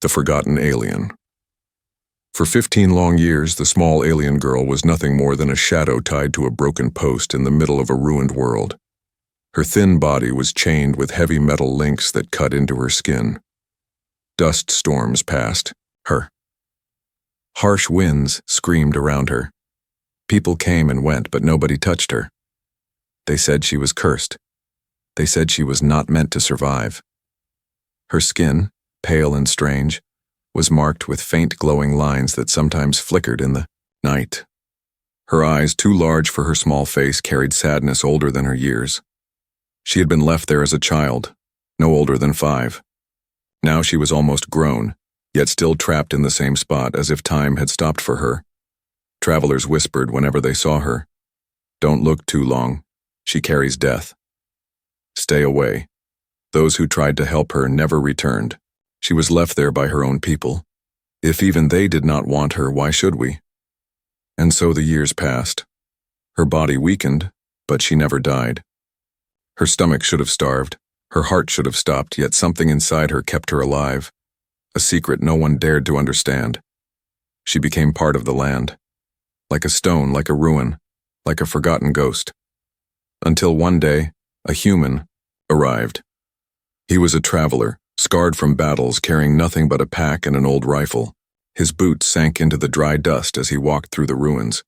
The Forgotten Alien. For 15 long years, the small alien girl was nothing more than a shadow tied to a broken post in the middle of a ruined world. Her thin body was chained with heavy metal links that cut into her skin. Dust storms passed her. Harsh winds screamed around her. People came and went, but nobody touched her. They said she was cursed. They said she was not meant to survive. Her skin, pale and strange, was marked with faint glowing lines that sometimes flickered in the night. Her eyes, too large for her small face, carried sadness older than her years. She had been left there as a child, no older than 5. Now she was almost grown, yet still trapped in the same spot, as if time had stopped for her. Travelers whispered whenever they saw her, "Don't look too long. She carries death. Stay away." Those who tried to help her never returned. She was left there by her own people. If even they did not want her, why should we? And so the years passed. Her body weakened, but she never died. Her stomach should have starved. Her heart should have stopped, yet something inside her kept her alive. A secret no one dared to understand. She became part of the land. Like a stone, like a ruin, like a forgotten ghost. Until one day, a human arrived. He was a traveler, scarred from battles, carrying nothing but a pack and an old rifle. His boots sank into the dry dust as he walked through the ruins.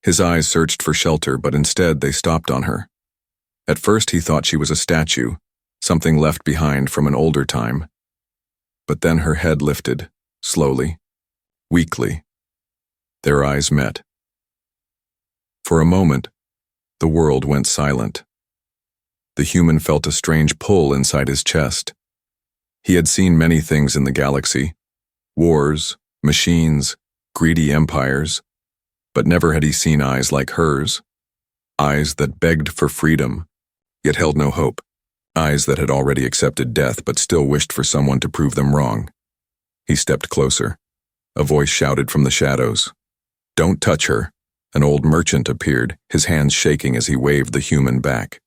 His eyes searched for shelter, but instead they stopped on her. At first he thought she was a statue, something left behind from an older time. But then her head lifted, slowly, weakly. Their eyes met. For a moment, the world went silent. The human felt a strange pull inside his chest. He had seen many things in the galaxy: wars, machines, greedy empires, but never had he seen eyes like hers. Eyes that begged for freedom, yet held no hope. Eyes that had already accepted death, but still wished for someone to prove them wrong. He stepped closer. A voice shouted from the shadows, "Don't touch her." An old merchant appeared, his hands shaking as he waved the human back.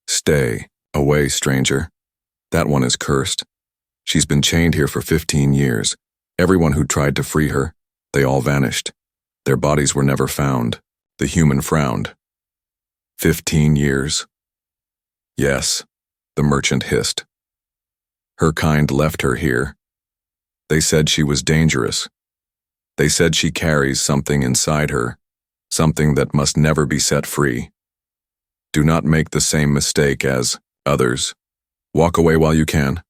"Stay away, stranger. That one is cursed. She's been chained here for 15 years. Everyone who tried to free her, they all vanished. Their bodies were never found." The human frowned. 15 years. "Yes," the merchant hissed. "Her kind left her here. They said she was dangerous. They said she carries something inside her, something that must never be set free. Do not make the same mistake as others. Walk away while you can."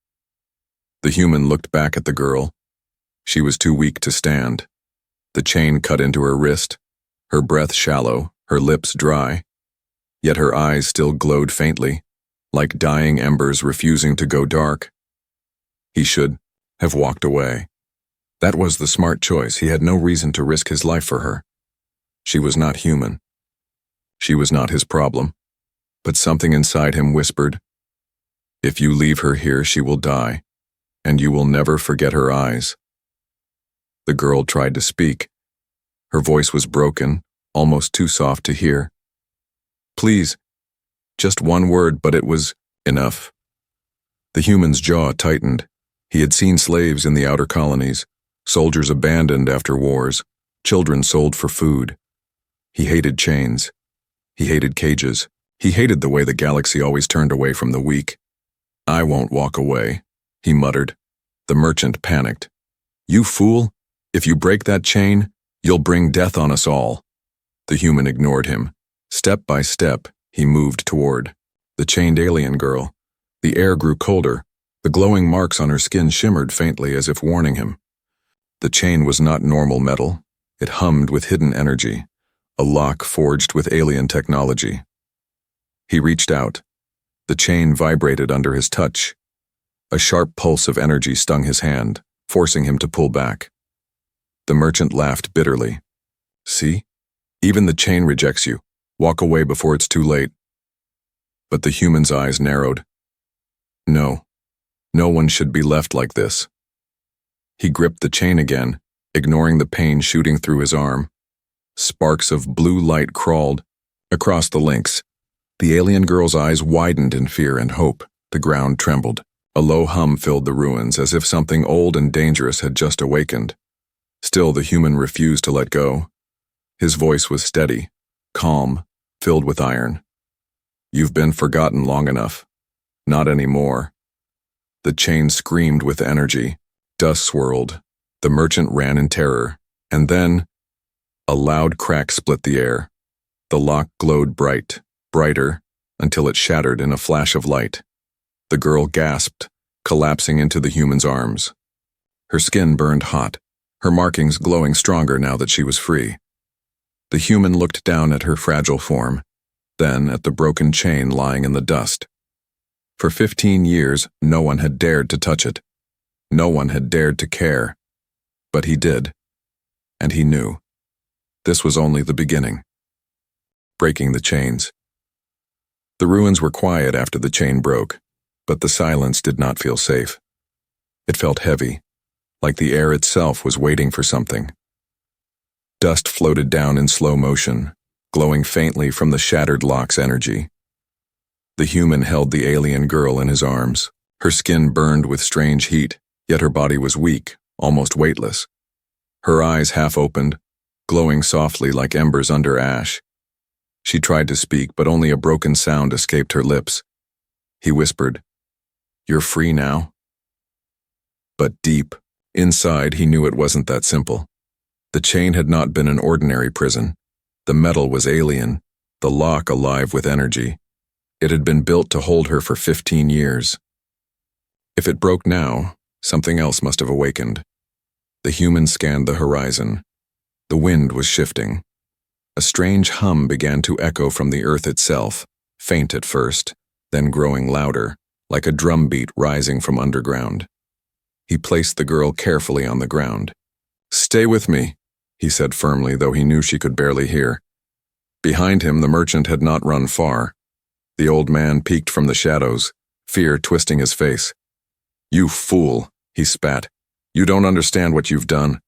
The human looked back at the girl. She was too weak to stand. The chain cut into her wrist, her breath shallow, her lips dry. Yet her eyes still glowed faintly, like dying embers refusing to go dark. He should have walked away. That was the smart choice. He had no reason to risk his life for her. She was not human. She was not his problem. But something inside him whispered, "If you leave her here, she will die, and you will never forget her eyes." The girl tried to speak. Her voice was broken, almost too soft to hear. "Please," just one word, but it was enough. The human's jaw tightened. He had seen slaves in the outer colonies, soldiers abandoned after wars, children sold for food. He hated chains. He hated cages. He hated the way the galaxy always turned away from the weak. "I won't walk away," he muttered. The merchant panicked. "You fool! If you break that chain, you'll bring death on us all." The human ignored him. Step by step, he moved toward the chained alien girl. The air grew colder. The glowing marks on her skin shimmered faintly as if warning him. The chain was not normal metal. It hummed with hidden energy, a lock forged with alien technology. He reached out. The chain vibrated under his touch. A sharp pulse of energy stung his hand, forcing him to pull back. The merchant laughed bitterly. "See? Even the chain rejects you. Walk away before it's too late." But the human's eyes narrowed. "No. No one should be left like this." He gripped the chain again, ignoring the pain shooting through his arm. Sparks of blue light crawled across the links. The alien girl's eyes widened in fear and hope. The ground trembled. A low hum filled the ruins, as if something old and dangerous had just awakened. Still, the human refused to let go. His voice was steady, calm, filled with iron. "You've been forgotten long enough. Not anymore." The chain screamed with energy. Dust swirled. The merchant ran in terror. And then, a loud crack split the air. The lock glowed brighter, until it shattered in a flash of light. The girl gasped, collapsing into the human's arms. Her skin burned hot, her markings glowing stronger now that she was free. The human looked down at her fragile form, then at the broken chain lying in the dust. For 15 years, no one had dared to touch it. No one had dared to care. But he did. And he knew. This was only the beginning. Breaking the chains. The ruins were quiet after the chain broke, but the silence did not feel safe. It felt heavy, like the air itself was waiting for something. Dust floated down in slow motion, glowing faintly from the shattered lock's energy. The human held the alien girl in his arms. Her skin burned with strange heat, yet her body was weak, almost weightless. Her eyes half opened, glowing softly like embers under ash. She tried to speak, but only a broken sound escaped her lips. He whispered, "You're free now?" But deep, inside, he knew it wasn't that simple. The chain had not been an ordinary prison. The metal was alien, the lock alive with energy. It had been built to hold her for 15 years. If it broke now, something else must have awakened. The human scanned the horizon. The wind was shifting. A strange hum began to echo from the earth itself, faint at first, then growing louder, like a drumbeat rising from underground. He placed the girl carefully on the ground. "Stay with me," he said firmly, though he knew she could barely hear. Behind him, the merchant had not run far. The old man peeked from the shadows, fear twisting his face. "You fool," he spat. "You don't understand what you've done.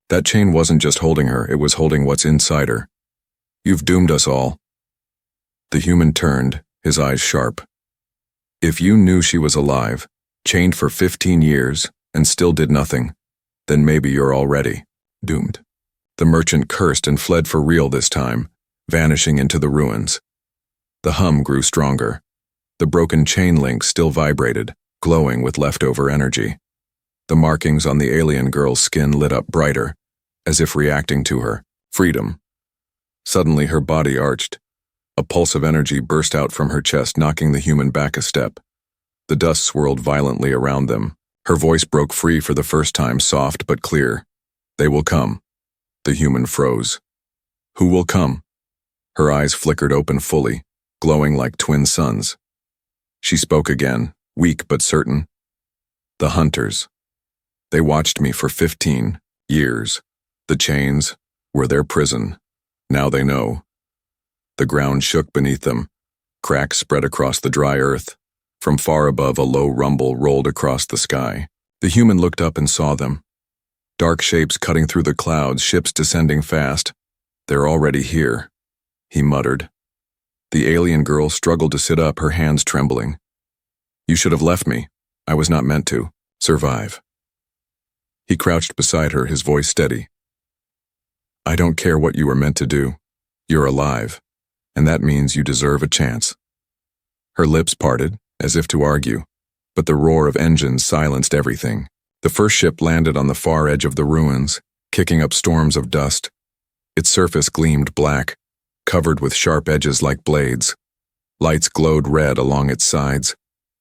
That chain wasn't just holding her, it was holding what's inside her. You've doomed us all." The human turned, his eyes sharp. "If you knew she was alive, chained for 15 years, and still did nothing, then maybe you're already doomed." The merchant cursed and fled for real this time, vanishing into the ruins. The hum grew stronger. The broken chain link still vibrated, glowing with leftover energy. The markings on the alien girl's skin lit up brighter, as if reacting to her freedom. Suddenly her body arched. A pulse of energy burst out from her chest, knocking the human back a step. The dust swirled violently around them. Her voice broke free for the first time, soft but clear. "They will come." The human froze. "Who will come?" Her eyes flickered open fully, glowing like twin suns. She spoke again, weak but certain. "The hunters. They watched me for 15 years. The chains were their prison. Now they know." The ground shook beneath them. Cracks spread across the dry earth. From far above, a low rumble rolled across the sky. The human looked up and saw them. Dark shapes cutting through the clouds, ships descending fast. "They're already here," he muttered. The alien girl struggled to sit up, her hands trembling. "You should have left me. I was not meant to survive." He crouched beside her, his voice steady. "I don't care what you were meant to do. You're alive, and that means you deserve a chance." Her lips parted, as if to argue, but the roar of engines silenced everything. The first ship landed on the far edge of the ruins, kicking up storms of dust. Its surface gleamed black, covered with sharp edges like blades. Lights glowed red along its sides.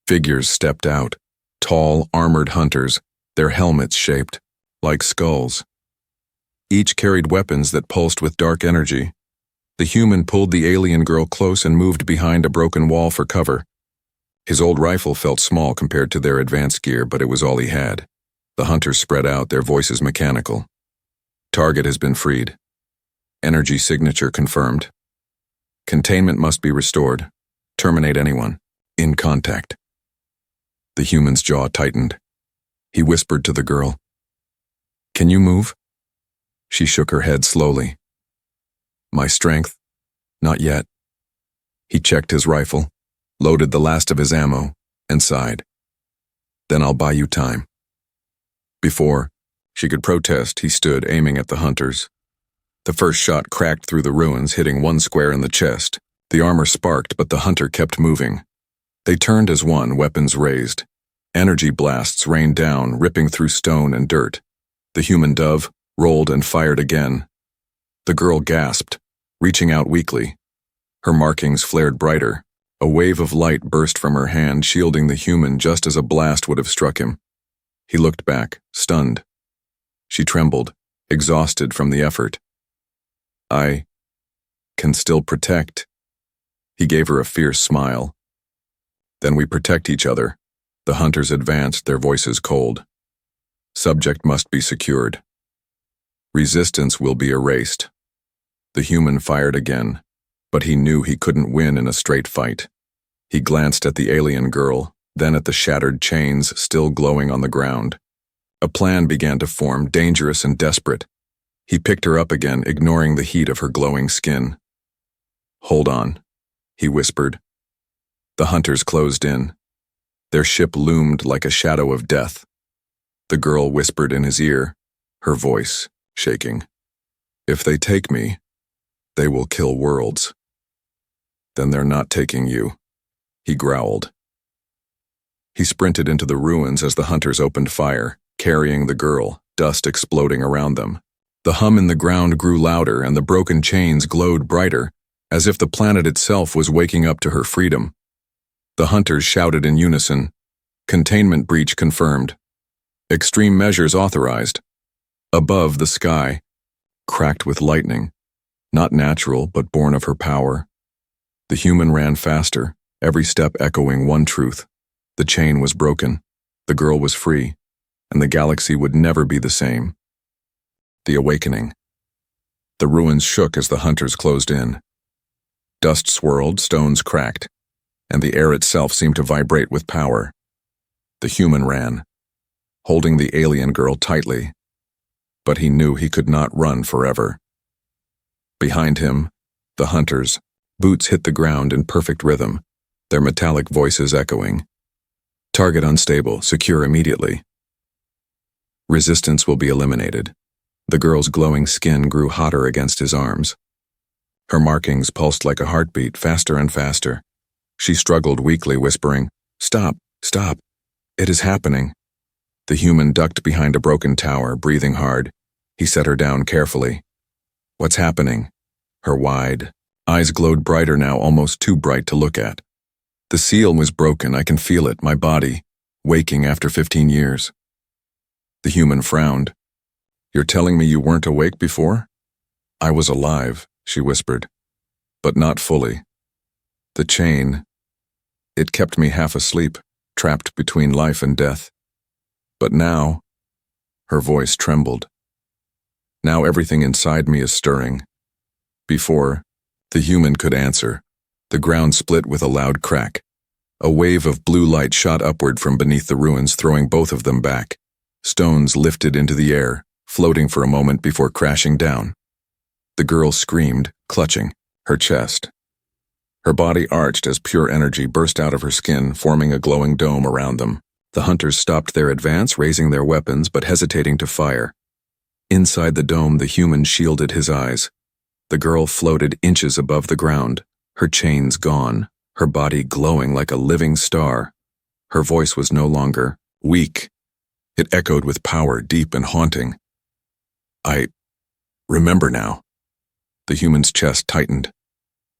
Figures stepped out, tall, armored hunters, their helmets shaped like skulls. Each carried weapons that pulsed with dark energy. The human pulled the alien girl close and moved behind a broken wall for cover. His old rifle felt small compared to their advanced gear, but it was all he had. The hunters spread out, their voices mechanical. "Target has been freed. Energy signature confirmed. Containment must be restored. Terminate anyone in contact." The human's jaw tightened. He whispered to the girl, "Can you move?" She shook her head slowly. "My strength? Not yet." He checked his rifle, loaded the last of his ammo, and sighed. Then I'll buy you time." Before she could protest, he stood, aiming at the hunters. The first shot cracked through the ruins, hitting one square in the chest. The armor sparked, but the hunter kept moving. They turned as one, weapons raised. Energy blasts rained down, ripping through stone and dirt. The human dove rolled and fired again. The girl gasped, reaching out weakly. Her markings flared brighter. A wave of light burst from her hand, shielding the human just as a blast would have struck him. He looked back, stunned. She trembled, exhausted from the effort. "I can still protect." He gave her a fierce smile. "Then we protect each other." The hunters advanced, their voices cold. "Subject must be secured. Resistance will be erased." The human fired again, but he knew he couldn't win in a straight fight. He glanced at the alien girl, then at the shattered chains still glowing on the ground. A plan began to form, dangerous and desperate. He picked her up again, ignoring the heat of her glowing skin. "Hold on," he whispered. The hunters closed in. Their ship loomed like a shadow of death. The girl whispered in his ear, her voice shaking. "If they take me, they will kill worlds." "Then they're not taking you," he growled. He sprinted into the ruins as the hunters opened fire, carrying the girl, dust exploding around them. The hum in the ground grew louder and the broken chains glowed brighter, as if the planet itself was waking up to her freedom. The hunters shouted in unison, "Containment breach confirmed. Extreme measures authorized." Above, the sky, cracked with lightning, not natural but born of her power. The human ran faster, every step echoing one truth. The chain was broken, the girl was free, and the galaxy would never be the same. The awakening. The ruins shook as the hunters closed in. Dust swirled, stones cracked, and the air itself seemed to vibrate with power. The human ran, holding the alien girl tightly, but he knew he could not run forever. Behind him, the hunters, boots hit the ground in perfect rhythm, their metallic voices echoing. "Target unstable, secure immediately. Resistance will be eliminated." The girl's glowing skin grew hotter against his arms. Her markings pulsed like a heartbeat, faster and faster. She struggled weakly, whispering, "Stop, stop, it is happening." The human ducked behind a broken tower, breathing hard. He set her down carefully. "What's happening?" Her wide eyes glowed brighter now, almost too bright to look at. "The seal was broken, I can feel it, my body, waking after 15 years. The human frowned. "You're telling me you weren't awake before?" "I was alive," she whispered, "but not fully. The chain, it kept me half asleep, trapped between life and death. But now," her voice trembled, "now everything inside me is stirring." Before the human could answer, the ground split with a loud crack. A wave of blue light shot upward from beneath the ruins, throwing both of them back. Stones lifted into the air, floating for a moment before crashing down. The girl screamed, clutching her chest. Her body arched as pure energy burst out of her skin, forming a glowing dome around them. The hunters stopped their advance, raising their weapons but hesitating to fire. Inside the dome, the human shielded his eyes. The girl floated inches above the ground, her chains gone, her body glowing like a living star. Her voice was no longer weak. It echoed with power, deep and haunting. "I remember now." The human's chest tightened.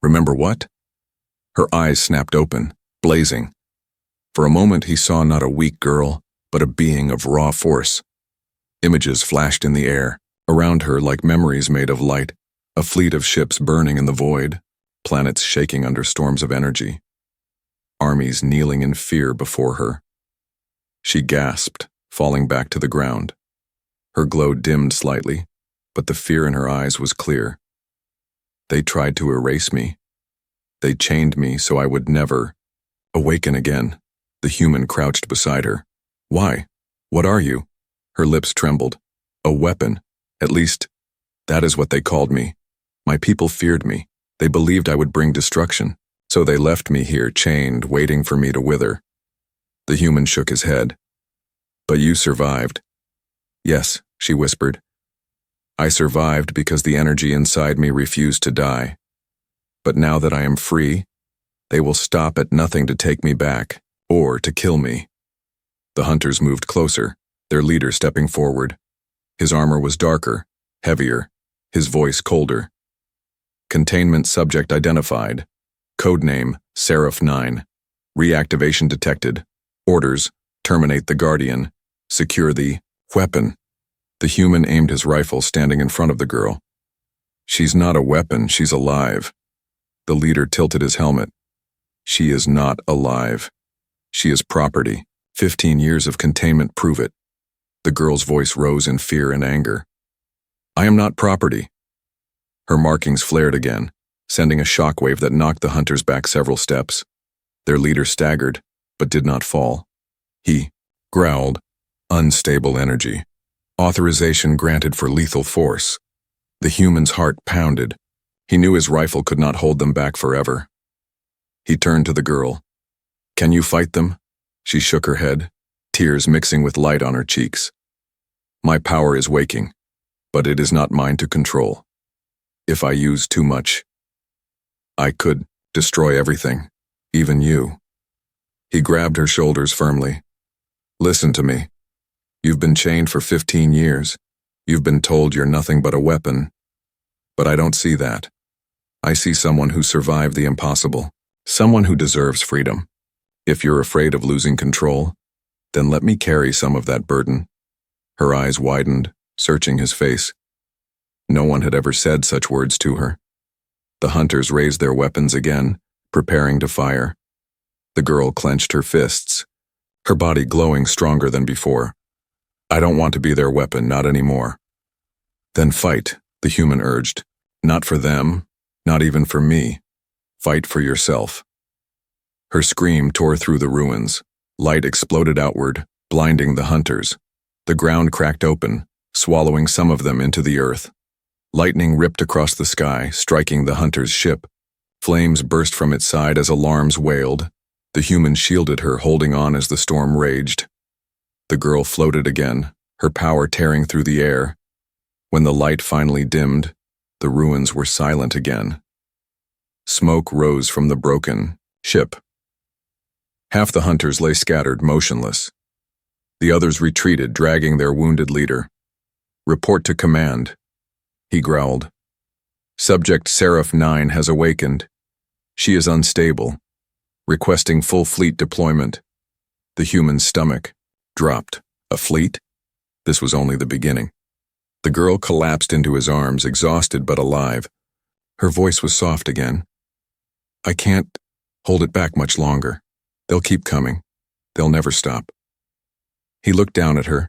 "Remember what?" Her eyes snapped open, blazing. For a moment he saw not a weak girl, but a being of raw force. Images flashed in the air, around her like memories made of light, a fleet of ships burning in the void, planets shaking under storms of energy, armies kneeling in fear before her. She gasped, falling back to the ground. Her glow dimmed slightly, but the fear in her eyes was clear. "They tried to erase me. They chained me so I would never awaken again." The human crouched beside her. "Why? What are you?" Her lips trembled. "A weapon. At least, that is what they called me. My people feared me. They believed I would bring destruction. So they left me here, chained, waiting for me to wither." The human shook his head. But you survived. Yes, she whispered. I survived because the energy inside me refused to die. But now that I am free, they will stop at nothing to take me back, or to kill me. The hunters moved closer, their leader stepping forward. His armor was darker, heavier, his voice colder. Containment subject identified. Codename, Seraph 9. Reactivation detected. Orders, terminate the Guardian. Secure the weapon. The human aimed his rifle, standing in front of the girl. She's not a weapon, she's alive. The leader tilted his helmet. She is not alive. She is property. 15 years of containment prove it. The girl's voice rose in fear and anger. I am not property. Her markings flared again, sending a shockwave that knocked the hunters back several steps. Their leader staggered, but did not fall. He growled, unstable energy. Authorization granted for lethal force. The human's heart pounded. He knew his rifle could not hold them back forever. He turned to the girl. Can you fight them? She shook her head, tears mixing with light on her cheeks. My power is waking, but it is not mine to control. If I use too much, I could destroy everything, even you. He grabbed her shoulders firmly. Listen to me. You've been chained for 15 years. You've been told you're nothing but a weapon. But I don't see that. I see someone who survived the impossible, someone who deserves freedom. If you're afraid of losing control, then let me carry some of that burden. Her eyes widened, searching his face. No one had ever said such words to her. The hunters raised their weapons again, preparing to fire. The girl clenched her fists, her body glowing stronger than before. I don't want to be their weapon, not anymore. Then fight, the human urged. Not for them, not even for me. Fight for yourself. Her scream tore through the ruins. Light exploded outward, blinding the hunters. The ground cracked open, swallowing some of them into the earth. Lightning ripped across the sky, striking the hunter's ship. Flames burst from its side as alarms wailed. The human shielded her, holding on as the storm raged. The girl floated again, her power tearing through the air. When the light finally dimmed, the ruins were silent again. Smoke rose from the broken ship. Half the hunters lay scattered, motionless. The others retreated, dragging their wounded leader. Report to command, he growled. Subject Seraph 9 has awakened. She is unstable, requesting full fleet deployment. The human's stomach dropped. A fleet? This was only the beginning. The girl collapsed into his arms, exhausted but alive. Her voice was soft again. I can't hold it back much longer. They'll keep coming. They'll never stop. He looked down at her,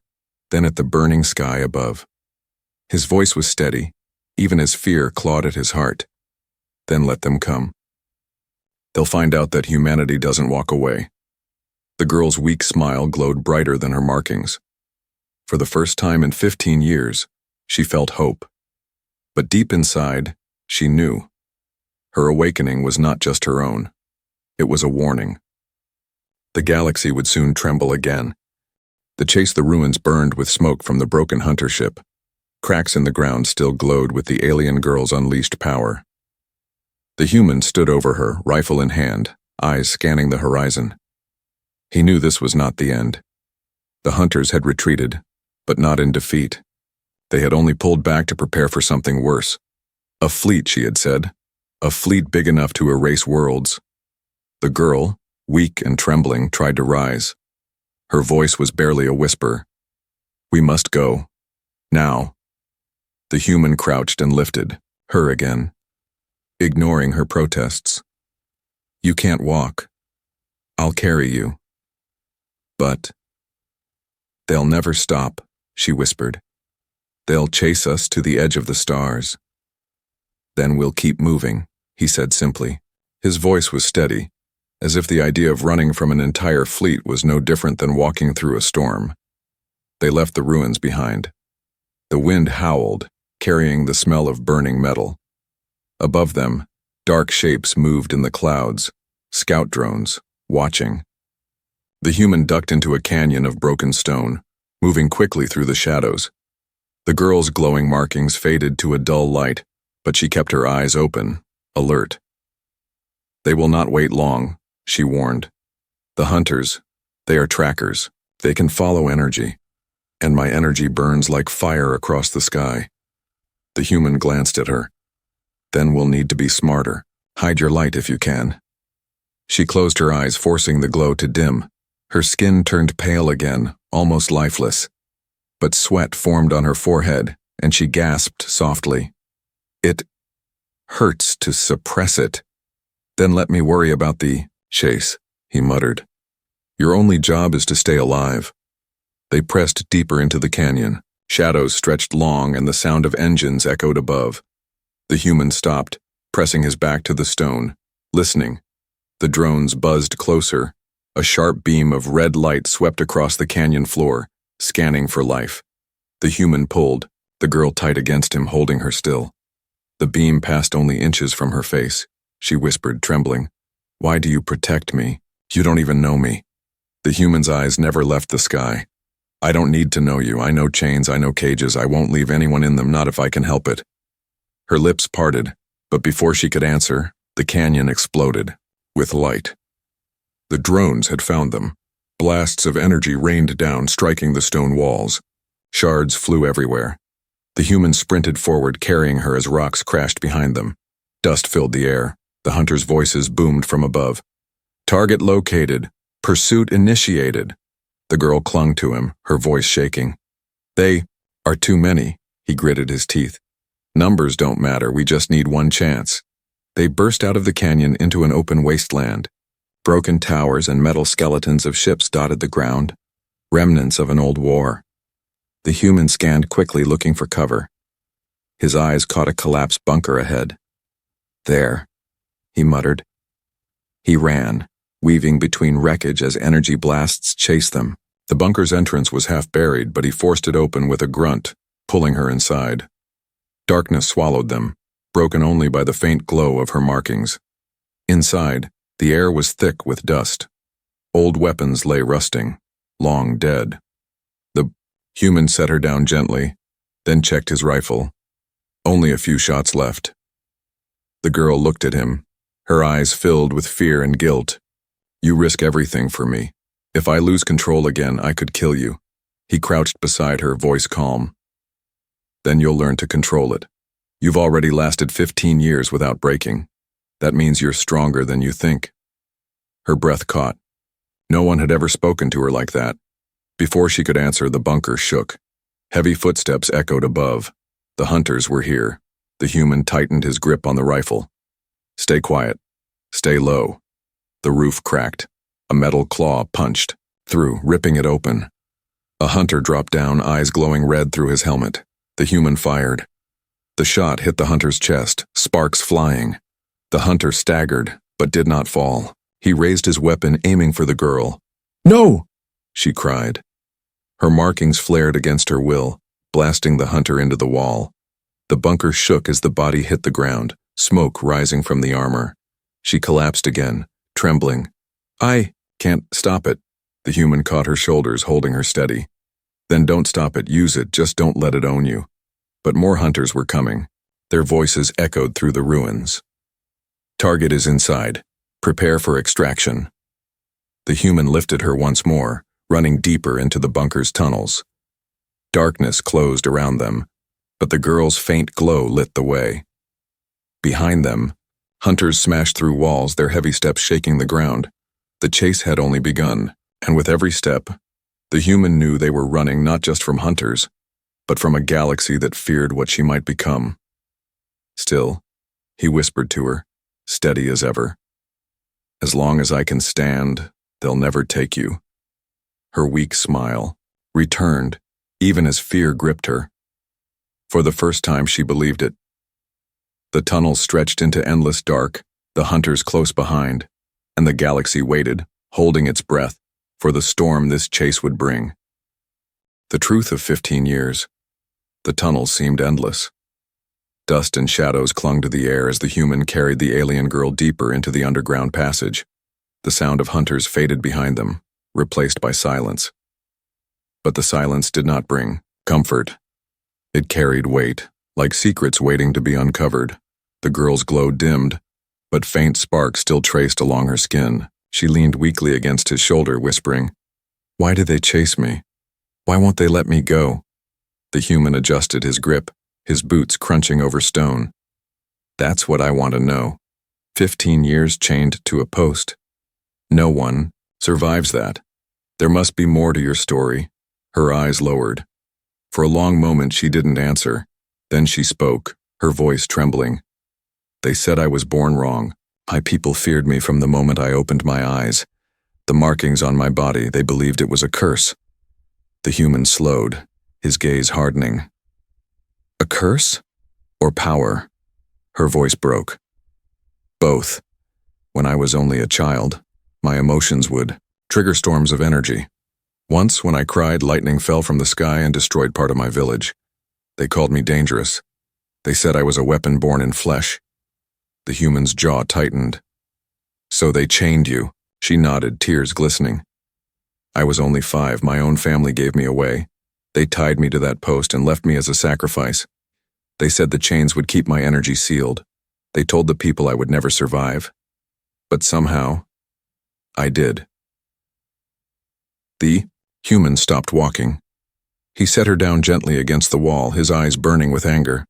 then at the burning sky above. His voice was steady, even as fear clawed at his heart. Then let them come. They'll find out that humanity doesn't walk away. The girl's weak smile glowed brighter than her markings. For the first time in 15 years, she felt hope. But deep inside, she knew. Her awakening was not just her own. It was a warning. The galaxy would soon tremble again. To chase the ruins burned with smoke from the broken hunter ship. Cracks in the ground still glowed with the alien girl's unleashed power. The human stood over her, rifle in hand, eyes scanning the horizon. He knew this was not the end. The hunters had retreated, but not in defeat. They had only pulled back to prepare for something worse. A fleet, she had said. A fleet big enough to erase worlds. The girl, weak and trembling, tried to rise. Her voice was barely a whisper. We must go. Now. The human crouched and lifted, her again, ignoring her protests. You can't walk. I'll carry you. But they'll never stop, she whispered. They'll chase us to the edge of the stars. Then we'll keep moving, he said simply. His voice was steady, as if the idea of running from an entire fleet was no different than walking through a storm. They left the ruins behind. The wind howled, carrying the smell of burning metal. Above them, dark shapes moved in the clouds, scout drones, watching. The human ducked into a canyon of broken stone, moving quickly through the shadows. The girl's glowing markings faded to a dull light, but she kept her eyes open, alert. "They will not wait long," she warned. "The hunters, they are trackers. They can follow energy, and my energy burns like fire across the sky." The human glanced at her. "Then we'll need to be smarter. Hide your light if you can." She closed her eyes, forcing the glow to dim. Her skin turned pale again, almost lifeless. But sweat formed on her forehead, and she gasped softly. "It hurts to suppress it." "Then let me worry about the chase," he muttered. "Your only job is to stay alive." They pressed deeper into the canyon. Shadows stretched long, and the sound of engines echoed above. The human stopped, pressing his back to the stone, listening. The drones buzzed closer. A sharp beam of red light swept across the canyon floor, scanning for life. The human pulled, the girl tight against him, holding her still. The beam passed only inches from her face. She whispered, trembling, "Why do you protect me? You don't even know me." The human's eyes never left the sky. "I don't need to know you. I know chains, I know cages. I won't leave anyone in them, not if I can help it." Her lips parted, but before she could answer, the canyon exploded, with light. The drones had found them. Blasts of energy rained down, striking the stone walls. Shards flew everywhere. The human sprinted forward, carrying her as rocks crashed behind them. Dust filled the air. The hunters' voices boomed from above. "Target located. Pursuit initiated." The girl clung to him, her voice shaking. "They are too many," he gritted his teeth. "Numbers don't matter, we just need one chance." They burst out of the canyon into an open wasteland. Broken towers and metal skeletons of ships dotted the ground, remnants of an old war. The human scanned quickly, looking for cover. His eyes caught a collapsed bunker ahead. "There," he muttered. He ran, weaving between wreckage as energy blasts chased them. The bunker's entrance was half buried, but he forced it open with a grunt, pulling her inside. Darkness swallowed them, broken only by the faint glow of her markings. Inside, the air was thick with dust. Old weapons lay rusting, long dead. The human set her down gently, then checked his rifle. Only a few shots left. The girl looked at him, her eyes filled with fear and guilt. "You risk everything for me. If I lose control again, I could kill you." He crouched beside her, voice calm. "Then you'll learn to control it. You've already lasted 15 years without breaking. That means you're stronger than you think." Her breath caught. No one had ever spoken to her like that. Before she could answer, the bunker shook. Heavy footsteps echoed above. The hunters were here. The human tightened his grip on the rifle. "Stay quiet. Stay low." The roof cracked. A metal claw punched through, ripping it open. A hunter dropped down, eyes glowing red through his helmet. The human fired. The shot hit the hunter's chest, sparks flying. The hunter staggered, but did not fall. He raised his weapon, aiming for the girl. "No!" she cried. Her markings flared against her will, blasting the hunter into the wall. The bunker shook as the body hit the ground, smoke rising from the armor. She collapsed again, trembling. "I can't stop it." The human caught her shoulders, holding her steady. "Then don't stop it, use it, just don't let it own you." But more hunters were coming. Their voices echoed through the ruins. "Target is inside. Prepare for extraction." The human lifted her once more, running deeper into the bunker's tunnels. Darkness closed around them, but the girl's faint glow lit the way. Behind them, hunters smashed through walls, their heavy steps shaking the ground. The chase had only begun, and with every step, the human knew they were running not just from hunters, but from a galaxy that feared what she might become. Still, he whispered to her, steady as ever. "As long as I can stand, they'll never take you." Her weak smile returned, even as fear gripped her. For the first time, she believed it. The tunnels stretched into endless dark, the hunters close behind, and the galaxy waited, holding its breath, for the storm this chase would bring. The truth of 15 years. The tunnels seemed endless. Dust and shadows clung to the air as the human carried the alien girl deeper into the underground passage. The sound of hunters faded behind them, replaced by silence. But the silence did not bring comfort. It carried weight, like secrets waiting to be uncovered. The girl's glow dimmed, but faint sparks still traced along her skin. She leaned weakly against his shoulder, whispering, "Why do they chase me? Why won't they let me go?" The human adjusted his grip, his boots crunching over stone. "That's what I want to know. 15 years chained to a post. No one survives that. There must be more to your story." Her eyes lowered. For a long moment she didn't answer. Then she spoke, her voice trembling. "They said I was born wrong. My people feared me from the moment I opened my eyes. The markings on my body, they believed it was a curse." The human slowed, his gaze hardening. "A curse? Or power?" Her voice broke. "Both. When I was only a child, my emotions would trigger storms of energy. Once, when I cried, lightning fell from the sky and destroyed part of my village. They called me dangerous. They said I was a weapon born in flesh." The human's jaw tightened. "So they chained you?" She nodded, tears glistening. "I was only 5. My own family gave me away. They tied me to that post and left me as a sacrifice. They said the chains would keep my energy sealed. They told the people I would never survive. But somehow, I did." The human stopped walking. He set her down gently against the wall, his eyes burning with anger.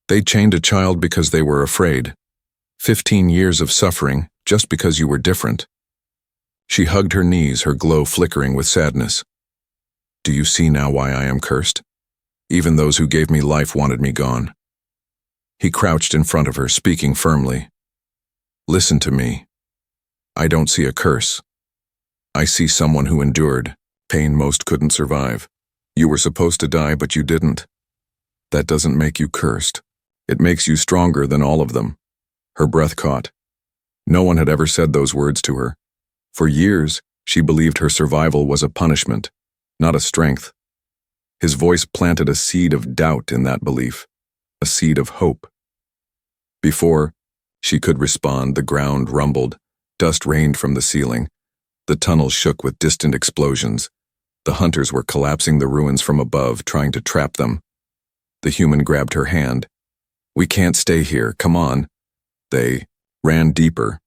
"They chained a child because they were afraid. 15 years of suffering just because you were different." She hugged her knees, her glow flickering with sadness. "Do you see now why I am cursed? Even those who gave me life wanted me gone." He crouched in front of her, speaking firmly. "Listen to me. I don't see a curse. I see someone who endured pain most couldn't survive. You were supposed to die, but you didn't. That doesn't make you cursed. It makes you stronger than all of them." Her breath caught. No one had ever said those words to her. For years, she believed her survival was a punishment, not a strength. His voice planted a seed of doubt in that belief, a seed of hope. Before she could respond, the ground rumbled, dust rained from the ceiling. The tunnel shook with distant explosions. The hunters were collapsing the ruins from above, trying to trap them. The human grabbed her hand. "We can't stay here, come on." They ran deeper,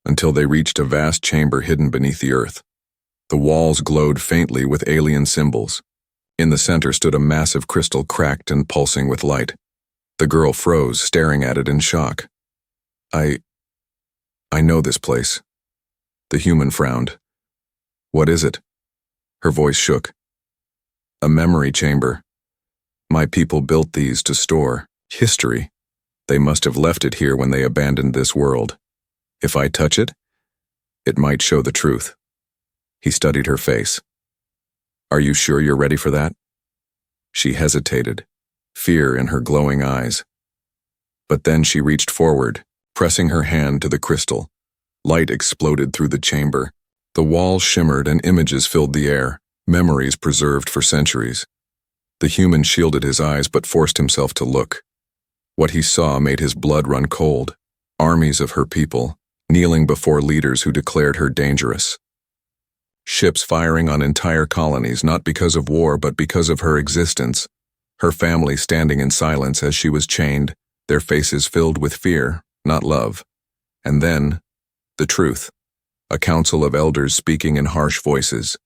until they reached a vast chamber hidden beneath the earth. The walls glowed faintly with alien symbols. In the center stood a massive crystal cracked and pulsing with light. The girl froze, staring at it in shock. I know this place." The human frowned. "What is it?" Her voice shook. "A memory chamber. My people built these to store history. They must have left it here when they abandoned this world. If I touch it, it might show the truth." He studied her face. "Are you sure you're ready for that?" She hesitated, fear in her glowing eyes. But then she reached forward, pressing her hand to the crystal. Light exploded through the chamber. The walls shimmered and images filled the air, memories preserved for centuries. The human shielded his eyes but forced himself to look. What he saw made his blood run cold. Armies of her people, kneeling before leaders who declared her dangerous. Ships firing on entire colonies, not because of war but because of her existence. Her family standing in silence as she was chained, their faces filled with fear, not love. And then, the truth. A council of elders speaking in harsh voices.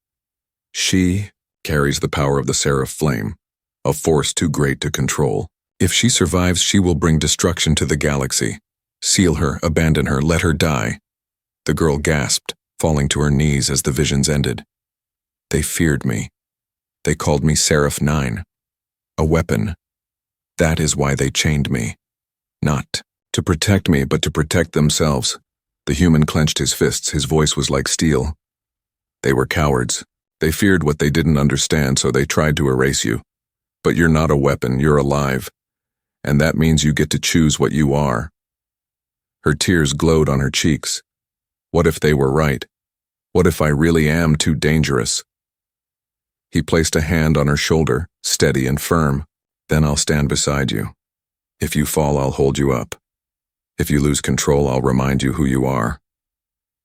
She carries the power of the seraph flame, a force too great to control. If she survives, she will bring destruction to the galaxy. Seal her, abandon her, let her die. The girl gasped, falling to her knees as the visions ended. They feared me. They called me Seraph 9. A weapon. That is why they chained me. Not to protect me, but to protect themselves. The human clenched his fists, his voice was like steel. They were cowards. They feared what they didn't understand, so they tried to erase you. But you're not a weapon, you're alive. And that means you get to choose what you are. Her tears glowed on her cheeks. What if they were right? What if I really am too dangerous? He placed a hand on her shoulder, steady and firm. Then I'll stand beside you. If you fall, I'll hold you up. If you lose control, I'll remind you who you are.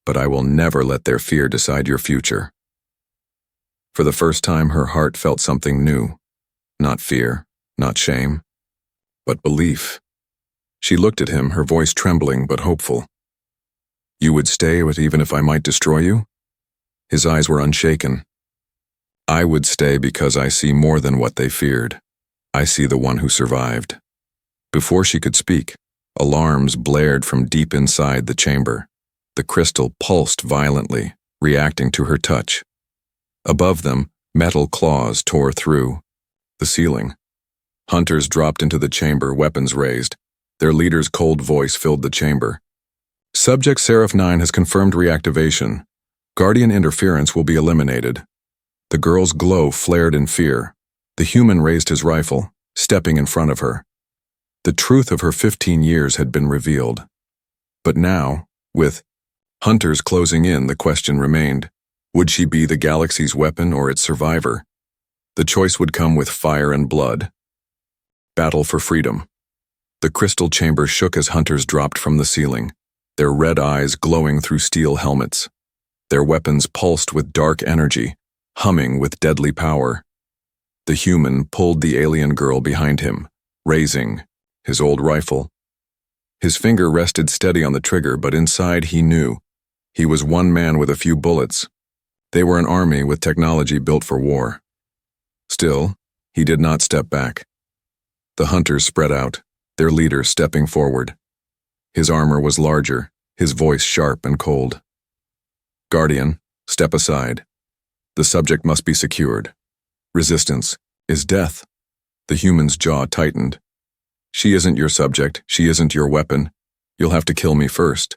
But I will never let their fear decide your future. For the first time, her heart felt something new. Not fear, not shame, but belief. She looked at him, her voice trembling but hopeful. You would stay even if I might destroy you? His eyes were unshaken. I would stay because I see more than what they feared. I see the one who survived. Before she could speak, alarms blared from deep inside the chamber. The crystal pulsed violently, reacting to her touch. Above them, metal claws tore through the ceiling. Hunters dropped into the chamber, weapons raised. Their leader's cold voice filled the chamber. Subject Seraph 9 has confirmed reactivation. Guardian interference will be eliminated. The girl's glow flared in fear. The human raised his rifle, stepping in front of her. The truth of her 15 years had been revealed. But now, with hunters closing in, the question remained, would she be the galaxy's weapon or its survivor? The choice would come with fire and blood. Battle for freedom. The crystal chamber shook as hunters dropped from the ceiling, their red eyes glowing through steel helmets. Their weapons pulsed with dark energy, humming with deadly power. The human pulled the alien girl behind him, raising his old rifle. His finger rested steady on the trigger, but inside he knew he was one man with a few bullets. They were an army with technology built for war. Still, he did not step back. The hunters spread out, their leader stepping forward. His armor was larger, his voice sharp and cold. Guardian, step aside. The subject must be secured. Resistance is death. The human's jaw tightened. She isn't your subject, she isn't your weapon. You'll have to kill me first.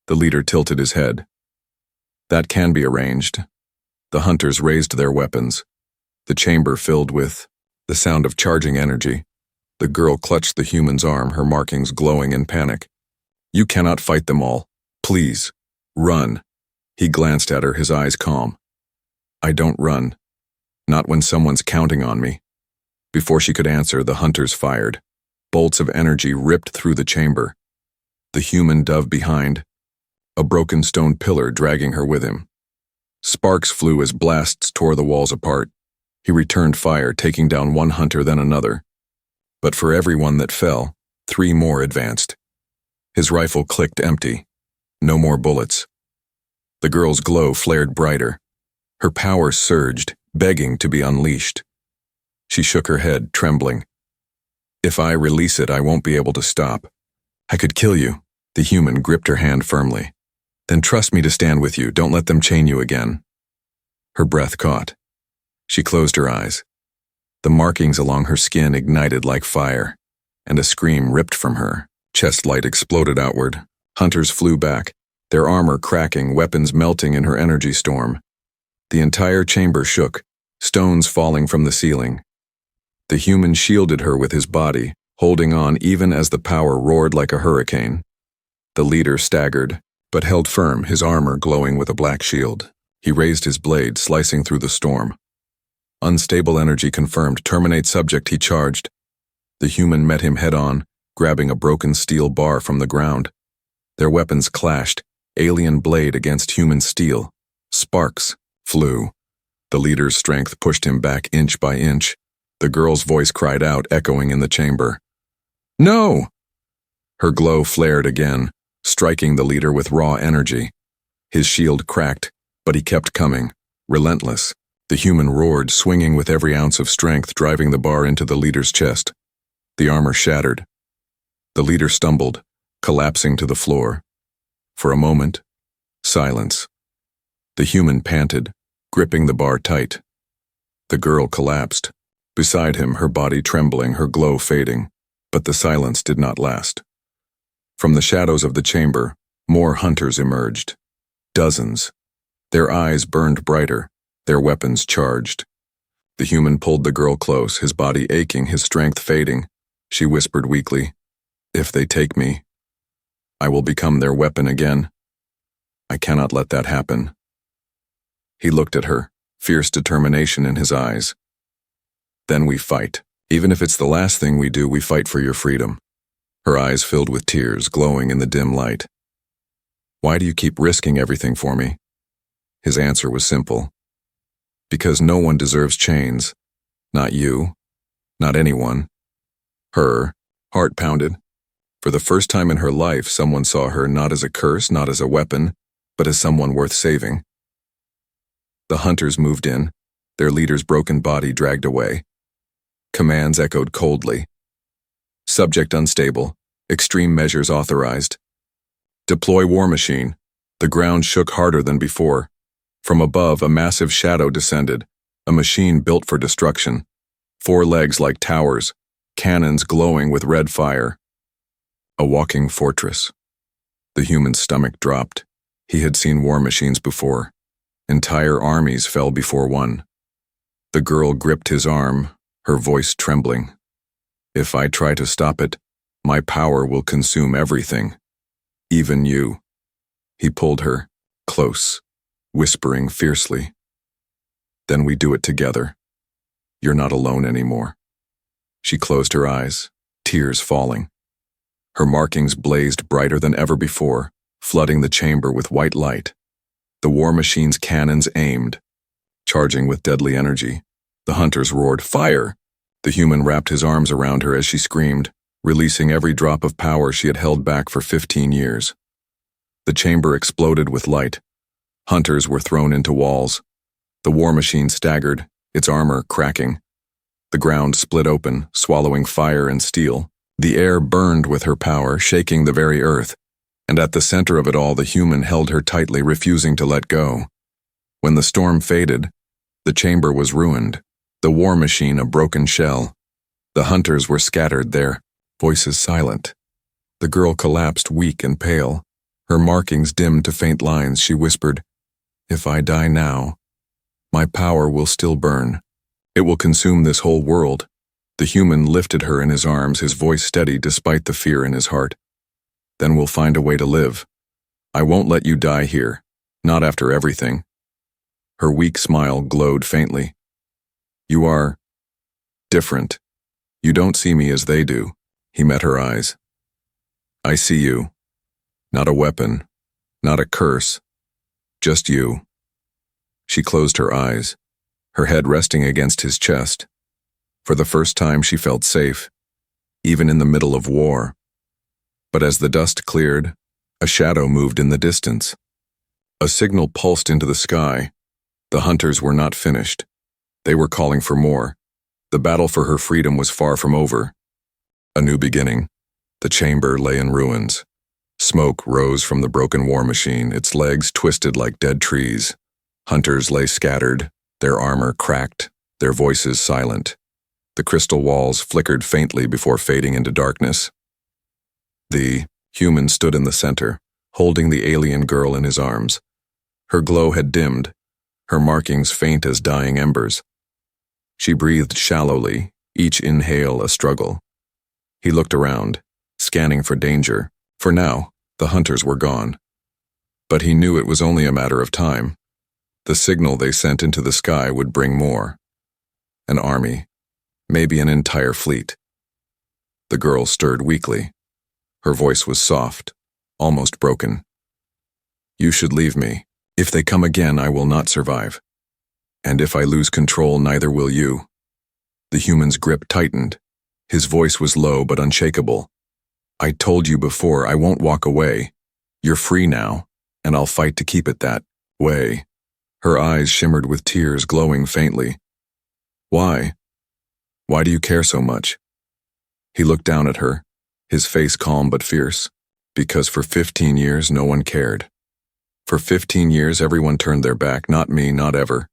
The leader tilted his head. That can be arranged. The hunters raised their weapons. The chamber filled with the sound of charging energy. The girl clutched the human's arm, her markings glowing in panic. You cannot fight them all. Please, run. He glanced at her, his eyes calm. I don't run. Not when someone's counting on me. Before she could answer, the hunters fired. Bolts of energy ripped through the chamber. The human dove behind, a broken stone pillar dragging her with him. Sparks flew as blasts tore the walls apart. He returned fire, taking down one hunter then another. But for every one that fell, 3 more advanced. His rifle clicked empty. No more bullets. The girl's glow flared brighter. Her power surged, begging to be unleashed. She shook her head, trembling. If I release it, I won't be able to stop. I could kill you. The human gripped her hand firmly. Then trust me to stand with you. Don't let them chain you again. Her breath caught. She closed her eyes. The markings along her skin ignited like fire, and a scream ripped from her. Chest light exploded outward. Hunters flew back, their armor cracking, weapons melting in her energy storm. The entire chamber shook, stones falling from the ceiling. The human shielded her with his body, holding on even as the power roared like a hurricane. The leader staggered, but held firm, his armor glowing with a black shield. He raised his blade, slicing through the storm. Unstable energy confirmed. Terminate subject, he charged. The human met him head-on, grabbing a broken steel bar from the ground. Their weapons clashed, alien blade against human steel. Sparks flew. The leader's strength pushed him back inch by inch. The girl's voice cried out, echoing in the chamber. No! Her glow flared again, striking the leader with raw energy. His shield cracked, but he kept coming, relentless. The human roared, swinging with every ounce of strength, driving the bar into the leader's chest. The armor shattered. The leader stumbled, collapsing to the floor. For a moment, silence. The human panted, gripping the bar tight. The girl collapsed. Beside him, her body trembling, her glow fading. But the silence did not last. From the shadows of the chamber, more hunters emerged. Dozens. Their eyes burned brighter, their weapons charged. The human pulled the girl close, his body aching, his strength fading. She whispered weakly, "If they take me, I will become their weapon again. I cannot let that happen." He looked at her, fierce determination in his eyes. "Then we fight. Even if it's the last thing we do, we fight for your freedom." Her eyes filled with tears, glowing in the dim light. "Why do you keep risking everything for me?" His answer was simple. Because no one deserves chains. Not you. Not anyone. Her heart pounded. For the first time in her life, someone saw her not as a curse, not as a weapon, but as someone worth saving. The hunters moved in, their leader's broken body dragged away. Commands echoed coldly. Subject unstable. Extreme measures authorized. Deploy war machine. The ground shook harder than before. From above, a massive shadow descended, a machine built for destruction. 4 legs like towers, cannons glowing with red fire. A walking fortress. The human's stomach dropped. He had seen war machines before. Entire armies fell before one. The girl gripped his arm, her voice trembling. If I try to stop it, my power will consume everything. Even you. He pulled her, close, whispering fiercely. Then we do it together. You're not alone anymore. She closed her eyes, tears falling. Her markings blazed brighter than ever before, flooding the chamber with white light. The war machine's cannons aimed, charging with deadly energy. The hunters roared, "Fire!" The human wrapped his arms around her as she screamed, releasing every drop of power she had held back for 15 years. The chamber exploded with light. Hunters were thrown into walls. The war machine staggered, its armor cracking. The ground split open, swallowing fire and steel. The air burned with her power, shaking the very earth. And at the center of it all, the human held her tightly, refusing to let go. When the storm faded, the chamber was ruined, the war machine a broken shell. The hunters were scattered, their voices silent. The girl collapsed, weak and pale. Her markings dimmed to faint lines. She whispered, "If I die now, my power will still burn. It will consume this whole world." The human lifted her in his arms, his voice steady despite the fear in his heart. "Then we'll find a way to live. I won't let you die here, not after everything." Her weak smile glowed faintly. "You are different. You don't see me as they do." He met her eyes. "I see you. Not a weapon, not a curse, just you." She closed her eyes, her head resting against his chest. For the first time she felt safe, even in the middle of war. But as the dust cleared, a shadow moved in the distance. A signal pulsed into the sky. The hunters were not finished. They were calling for more. The battle for her freedom was far from over. A new beginning. The chamber lay in ruins. Smoke rose from the broken war machine, its legs twisted like dead trees. Hunters lay scattered, their armor cracked, their voices silent. The crystal walls flickered faintly before fading into darkness. The human stood in the center, holding the alien girl in his arms. Her glow had dimmed, her markings faint as dying embers. She breathed shallowly, each inhale a struggle. He looked around, scanning for danger. For now, the hunters were gone. But he knew it was only a matter of time. The signal they sent into the sky would bring more. An army, maybe an entire fleet. The girl stirred weakly. Her voice was soft, almost broken. "You should leave me. If they come again, I will not survive. And if I lose control, neither will you." The human's grip tightened. His voice was low but unshakable. "I told you before, I won't walk away. You're free now, and I'll fight to keep it that way." Her eyes shimmered with tears, glowing faintly. "Why? Why do you care so much?" He looked down at her, his face calm but fierce. "Because for 15 years no one cared. For 15 years everyone turned their back, not me, not ever."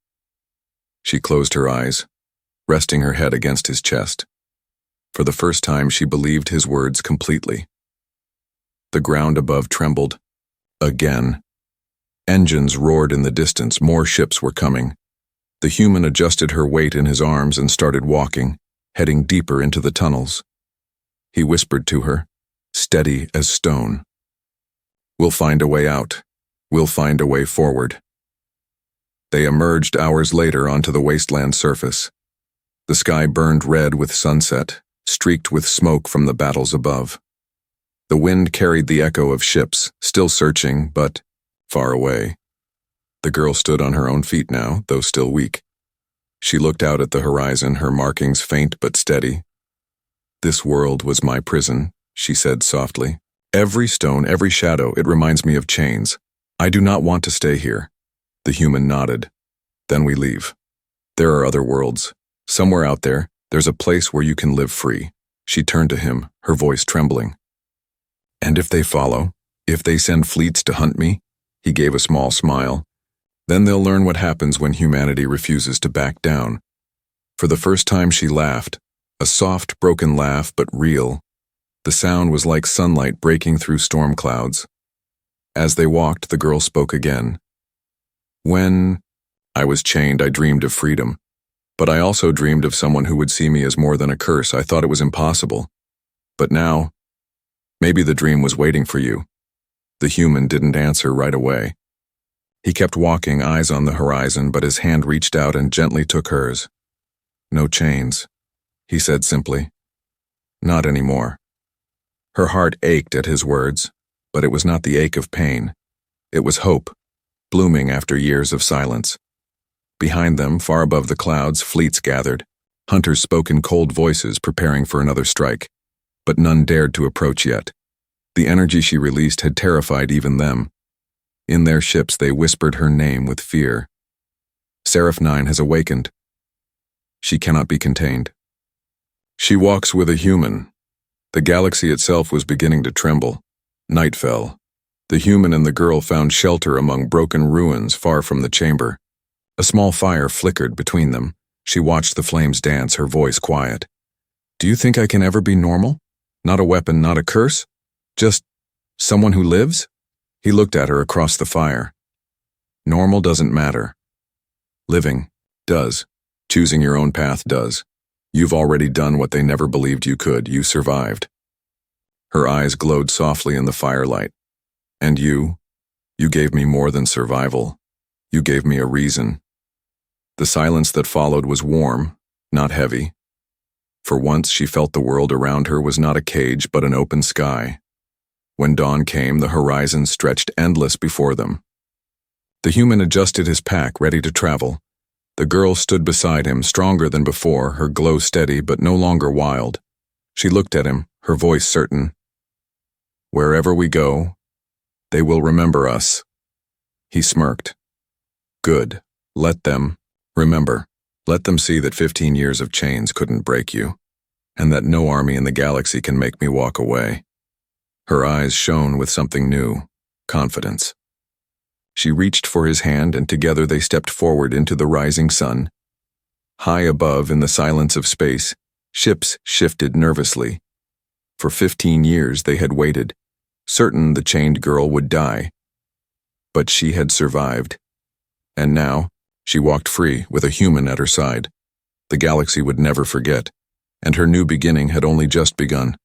She closed her eyes, resting her head against his chest. For the first time she believed his words completely. The ground above trembled. Again. Engines roared in the distance, more ships were coming. The human adjusted her weight in his arms and started walking, heading deeper into the tunnels. He whispered to her, steady as stone, "We'll find a way out. We'll find a way forward." They emerged hours later onto the wasteland surface. The sky burned red with sunset, streaked with smoke from the battles above. The wind carried the echo of ships, still searching, but far away. The girl stood on her own feet now, though still weak. She looked out at the horizon, her markings faint but steady. "This world was my prison," she said softly. "Every stone, every shadow, it reminds me of chains. I do not want to stay here." The human nodded. "Then we leave. There are other worlds. Somewhere out there, there's a place where you can live free." She turned to him, her voice trembling. "And if they follow, if they send fleets to hunt me?" He gave a small smile. "Then they'll learn what happens when humanity refuses to back down." For the first time she laughed, a soft, broken laugh, but real. The sound was like sunlight breaking through storm clouds. As they walked, the girl spoke again. "When I was chained, I dreamed of freedom. But I also dreamed of someone who would see me as more than a curse. I thought it was impossible. But now, maybe the dream was waiting for you." The human didn't answer right away. He kept walking, eyes on the horizon, but his hand reached out and gently took hers. "No chains," he said simply. "Not anymore." Her heart ached at his words, but it was not the ache of pain. It was hope, blooming after years of silence. Behind them, far above the clouds, fleets gathered. Hunters spoke in cold voices, preparing for another strike. But none dared to approach yet. The energy she released had terrified even them. In their ships, they whispered her name with fear. "Seraph 9 has awakened. She cannot be contained. She walks with a human." The galaxy itself was beginning to tremble. Night fell. The human and the girl found shelter among broken ruins far from the chamber. A small fire flickered between them. She watched the flames dance, her voice quiet. "Do you think I can ever be normal? Not a weapon, not a curse? Just someone who lives?" He looked at her across the fire. "Normal doesn't matter. Living does. Choosing your own path does. You've already done what they never believed you could. You survived." Her eyes glowed softly in the firelight. "And you gave me more than survival. You gave me a reason." The silence that followed was warm, not heavy. For once she felt the world around her was not a cage but an open sky. When dawn came, the horizon stretched endless before them. The human adjusted his pack, ready to travel. The girl stood beside him, stronger than before, her glow steady but no longer wild. She looked at him, her voice certain. "Wherever we go, they will remember us." He smirked. "Good. Let them remember. Let them see that 15 years of chains couldn't break you, and that no army in the galaxy can make me walk away." Her eyes shone with something new, confidence. She reached for his hand, and together they stepped forward into the rising sun. High above, in the silence of space, ships shifted nervously. For 15 years they had waited, certain the chained girl would die. But she had survived. And now, she walked free with a human at her side. The galaxy would never forget, and her new beginning had only just begun.